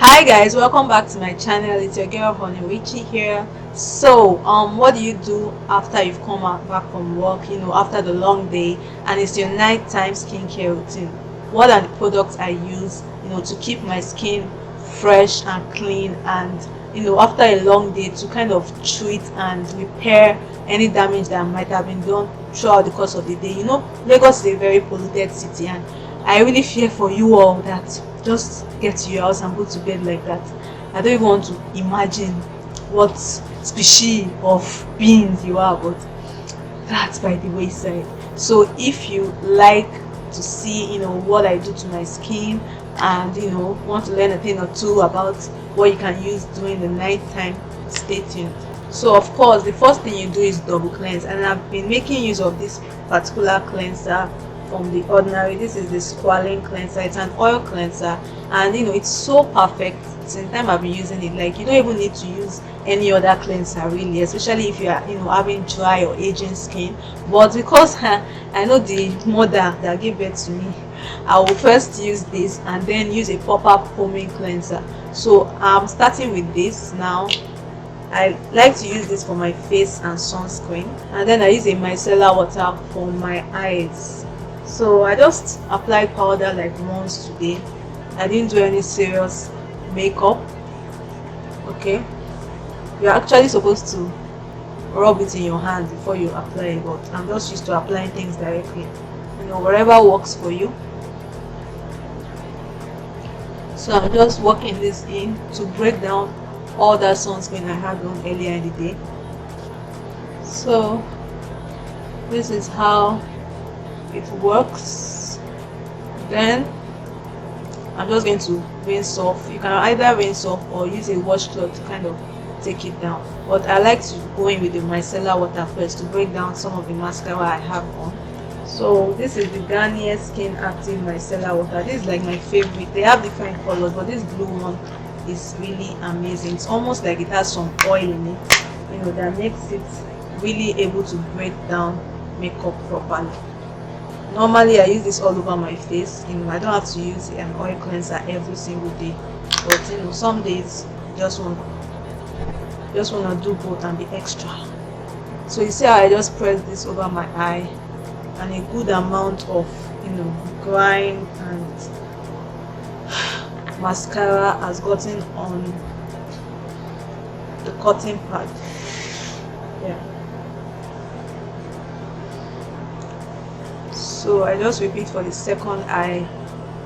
Hi guys, welcome back to my channel. It's your girl Ricci here. So what do you do after you've come back from work, after the long day, and it's your nighttime skincare routine? What are the products I use to keep my skin fresh and clean, and after a long day, to kind of treat and repair any damage that might have been done throughout the course of the day. Lagos is a very polluted city, and I really fear for you all that just get to your house and go to bed like that. I don't even want to imagine what species of beings you are, but that's by the wayside. So if you like to see what I do to my skin, and want to learn a thing or two about what you can use during the night time, stay tuned. So of course, the first thing you do is double cleanse, and I've been making use of this particular cleanser from the Ordinary. This is the Squalane cleanser. It's an oil cleanser, and it's so perfect. Since the time I've been using it, like, you don't even need to use any other cleanser really, especially if you are having dry or aging skin. But because I know the mother that gave birth to me, I will first use this and then use a proper foaming cleanser. So I'm starting with this now. I like to use this for my face and sunscreen, and then I use a micellar water for my eyes. So I just applied powder like once today. I didn't do any serious makeup. Okay, you're actually supposed to rub it in your hand before you apply it, but I'm just used to applying things directly, wherever works for you. So I'm just working this in to break down all that sunscreen I had on earlier in the day. So this is how it works. Then I'm just going to rinse off. You can either rinse off or use a washcloth to kind of take it down, but I like to go in with the micellar water first to break down some of the mascara I have on. So this is the Garnier Skin Active Micellar Water. This is like my favorite. They have different colors, but this blue one is really amazing. It's almost like it has some oil in it, that makes it really able to break down makeup properly. Normally I use this all over my face. I don't have to use an oil cleanser every single day, but some days just want to do both and be extra. So you see how I just press this over my eye, and a good amount of grime and mascara has gotten on the cotton pad. Yeah. So I just repeat for the second eye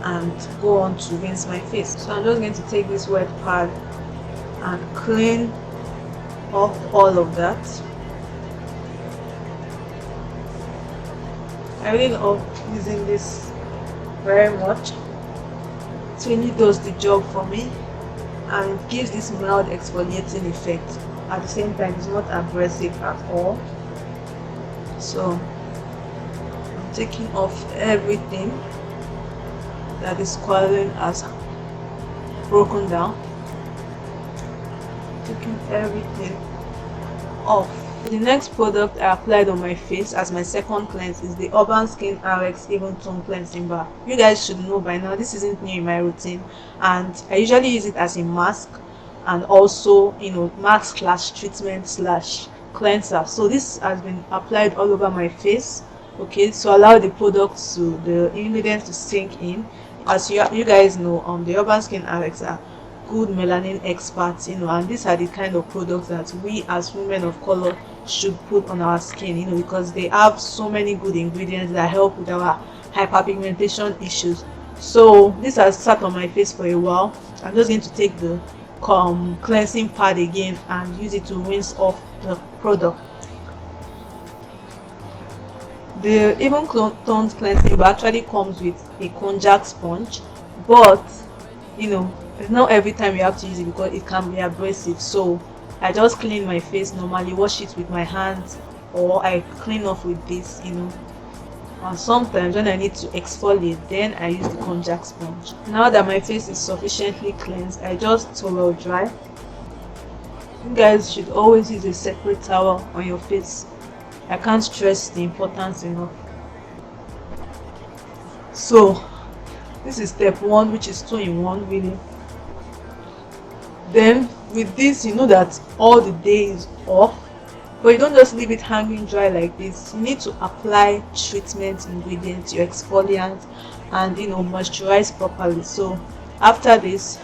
and go on to rinse my face. So I'm just going to take this wet pad and clean off all of that. I really love using this very much. It really does the job for me, and it gives this mild exfoliating effect. At the same time, it's not aggressive at all. So I'm taking off everything that is Squalane has broken down. Taking everything off. The next product I applied on my face as my second cleanse is the Urban Skin RX Even Tone Cleansing Bar. You guys should know by now, this isn't new in my routine, and I usually use it as a mask and also mask slash treatment slash cleanser. So this has been applied all over my face, okay, to allow the products to the ingredients to sink in. As you guys know, the Urban Skin RX are good melanin experts, and these are the kind of products that we as women of color should put on our skin, because they have so many good ingredients that help with our hyperpigmentation issues. So this has sat on my face for a while. I'm just going to take the cleansing pad again and use it to rinse off the product. The Even Toned Cleansing Bar actually comes with a konjac sponge, but it's not every time you have to use it because it can be abrasive. So I just clean my face normally, wash it with my hands, or I clean off with this, and sometimes when I need to exfoliate, then I use the konjac sponge. Now that my face is sufficiently cleansed, I just towel dry. You guys should always use a separate towel on your face. I can't stress the importance enough. So this is step 1, which is 2 in 1 really. Then with this, you know that all the day is off, but you don't just leave it hanging dry like this. You need to apply treatment ingredients, your exfoliant, and moisturize properly. So after this,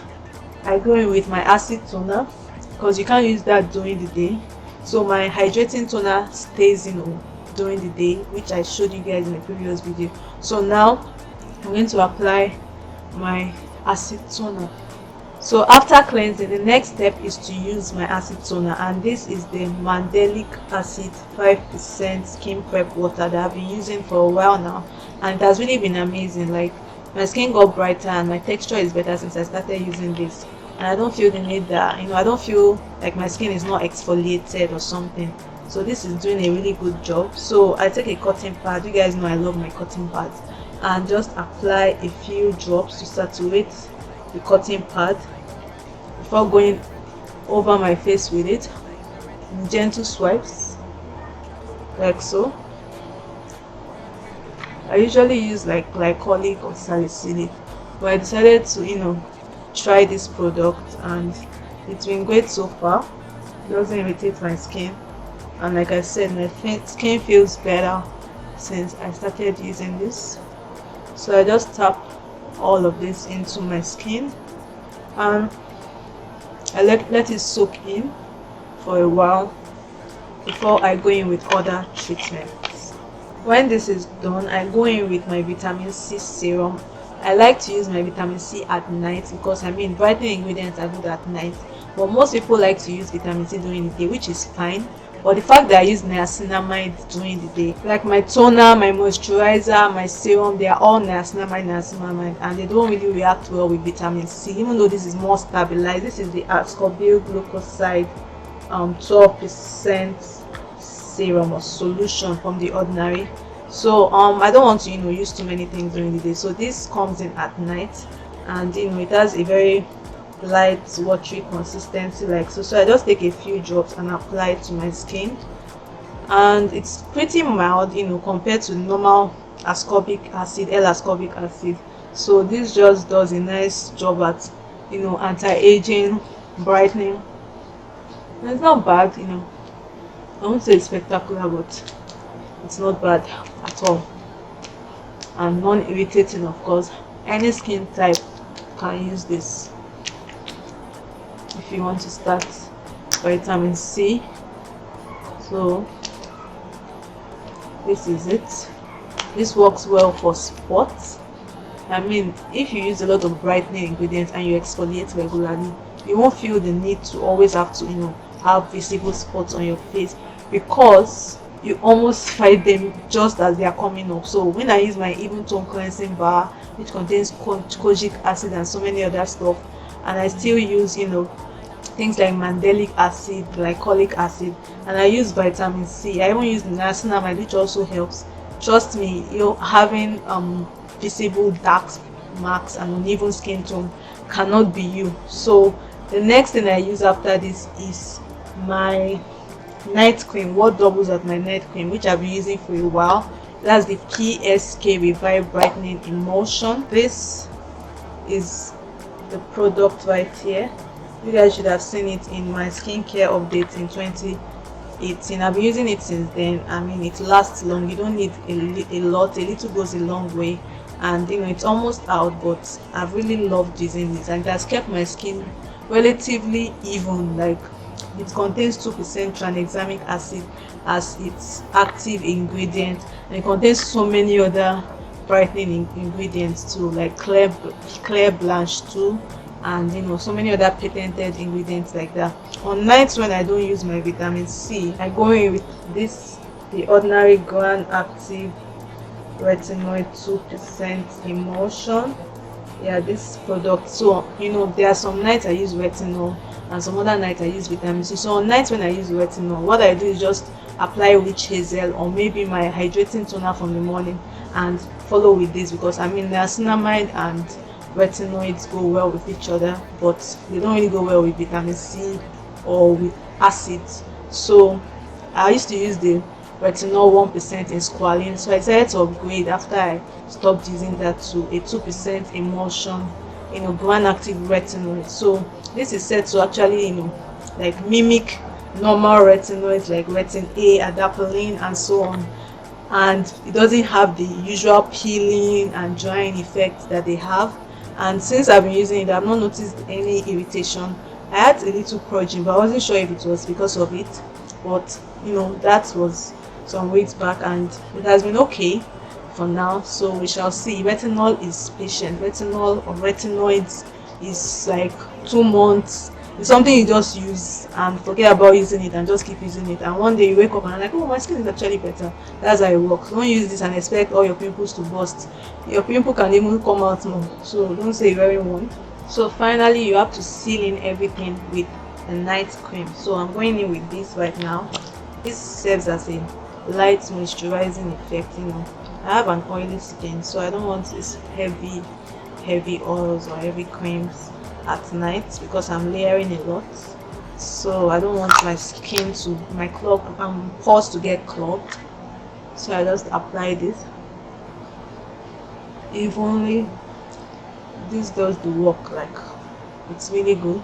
I go in with my acid toner, because you can't use that during the day. So my hydrating toner stays during the day, which I showed you guys in the previous video. So now I'm going to apply my acid toner. So after cleansing, the next step is to use my acid toner, and this is the Mandelic acid 5% skin prep water that I've been using for a while now, and it has really been amazing. Like, my skin got brighter and my texture is better since I started using this, and I don't feel the need that I don't feel like my skin is not exfoliated or something. So this is doing a really good job. So I take a cotton pad. You guys know I love my cotton pads, and just apply a few drops to saturate the cotton pad before going over my face with it in gentle swipes, like so. I usually use like glycolic or salicylic, but I decided to try this product, and it's been great so far. It doesn't irritate my skin, and like I said, my skin feels better since I started using this. So I just tap all of this into my skin, and I let it soak in for a while before I go in with other treatments. When this is done, I go in with my vitamin C serum. I like to use my vitamin C at night because brightening ingredients are good at night, but most people like to use vitamin C during the day, which is fine. But the fact that I use niacinamide during the day, like my toner, my moisturizer, my serum, they are all niacinamide, and they don't really react well with vitamin C, even though this is more stabilized. This is the Ascorbyl Glucoside 12% serum or solution from the Ordinary. So I don't want to use too many things during the day, so this comes in at night, and it has a very light watery consistency like so. I just take a few drops and apply it to my skin, and it's pretty mild compared to normal ascorbic acid, L-ascorbic acid. So this just does a nice job at anti-aging, brightening, and it's not bad. I won't say it's spectacular, but it's not bad at all, and non-irritating. Of course, any skin type can use this. If you want to start vitamin C, so this is it. This works well for spots. If you use a lot of brightening ingredients and you exfoliate regularly, you won't feel the need to always have to have visible spots on your face, because you almost fight them just as they are coming up. So when I use my even tone cleansing bar, which contains kojic acid and so many other stuff, and I still use things like mandelic acid, glycolic acid, and I use vitamin C. I even use niacinamide, which also helps. Trust me, having visible dark marks and uneven skin tone cannot be you. So the next thing I use after this is my night cream, what doubles as my night cream, which I've been using for a while. That's the PSK Revive Brightening Emulsion. This is the product right here. You guys should have seen it in my skincare updates in 2018. I've been using it since then. It lasts long. You don't need a lot. A little goes a long way, and it's almost out, but I've really loved using this, and it has kept my skin relatively even. Like, it contains 2% tranexamic acid as its active ingredient, and it contains so many other brightening ingredients too, like Claire Blanche too, and so many other patented ingredients like that. On nights when I don't use my vitamin C, I go in with this, the Ordinary Granactivew Retinoid 2% emulsion. Yeah, this product. So there are some nights I use retinol and some other nights I use vitamin C. So on nights when I use retinol, what I do is just apply witch hazel or maybe my hydrating toner from the morning and follow with this, because niacinamide and retinoids go well with each other, but they don't really go well with vitamin C or with acids. So I used to use the retinol 1% in Squalane, so I decided to upgrade after I stopped using that to a 2% emulsion Granactivew Retinoid. So this is said to actually like mimic normal retinoids like retin A, adapalene, and so on, and it doesn't have the usual peeling and drying effect that they have. And since I've been using it, I've not noticed any irritation. I had a little purging, but I wasn't sure if it was because of it, but that was some weeks back, and it has been okay for now. So we shall see. Retinol is patient. Retinol or retinoids is like 2 months. It's something you just use and forget about using it and just keep using it, and one day you wake up and like, oh, my skin is actually better. That's how it works. Don't use this and expect all your pimples to burst. Your pimple can even come out more, so don't say very want. So finally, you have to seal in everything with a night cream. So I'm going in with this right now. This serves as a light moisturizing effect. I have an oily skin, so I don't want this heavy oils or heavy creams at night because I'm layering a lot. So I don't want my skin to pores to get clogged. So I just apply this evenly. This does the work, like it's really good.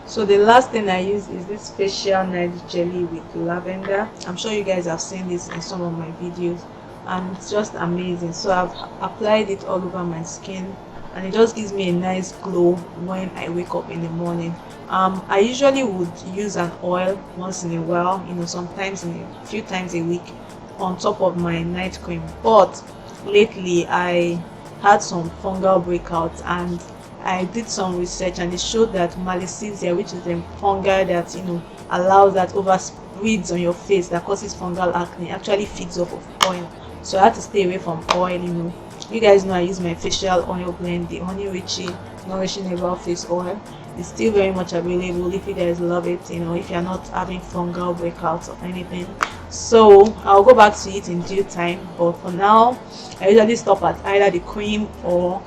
So the last thing I use is this facial night jelly with lavender. I'm sure you guys have seen this in some of my videos, and it's just amazing. So I've applied it all over my skin, and it just gives me a nice glow when I wake up in the morning. I usually would use an oil once in a while, sometimes a few times a week on top of my night cream, but lately I had some fungal breakouts, and I did some research, and it showed that malicia, which is the fungi that allows that overspreads on your face that causes fungal acne, actually feeds off of oil. So I had to stay away from oil. You guys know I use my facial oil blend, the Ricci Nourishing Herbal Face Oil. It's still very much available if you guys love it, if you're not having fungal breakouts or anything. So I'll go back to it in due time, but for now I usually stop at either the cream or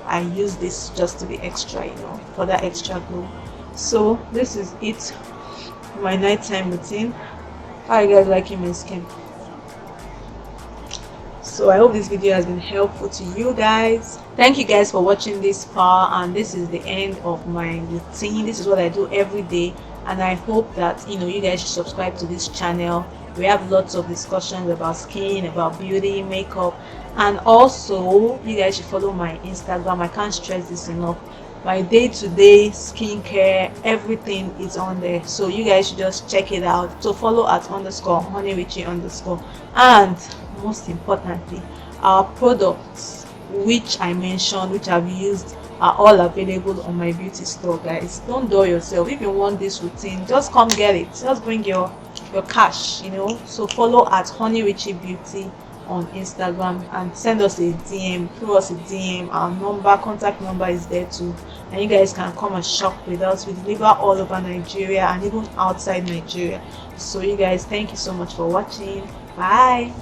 I use this just to be extra, for that extra glow. So this is it for my nighttime routine. How are you guys liking my skin? So I hope this video has been helpful to you guys. Thank you guys for watching this far, and this is the end of my routine. This is what I do every day, and I hope that you guys should subscribe to this channel. We have lots of discussions about skin, about beauty, makeup, and also you guys should follow my Instagram. I can't stress this enough. My day-to-day skincare, everything is on there, so you guys should just check it out. So follow at _honeyRicci_, and most importantly, our products which I mentioned, which I've used, are all available on my beauty store, guys. Don't dull yourself. If you want this routine, just come get it. Just bring your cash, So follow at honeyRicciBeauty on Instagram and send us a DM, throw us a DM. Our contact number is there too, and you guys can come and shop with us. We deliver all over Nigeria and even outside Nigeria. So you guys, thank you so much for watching. Bye.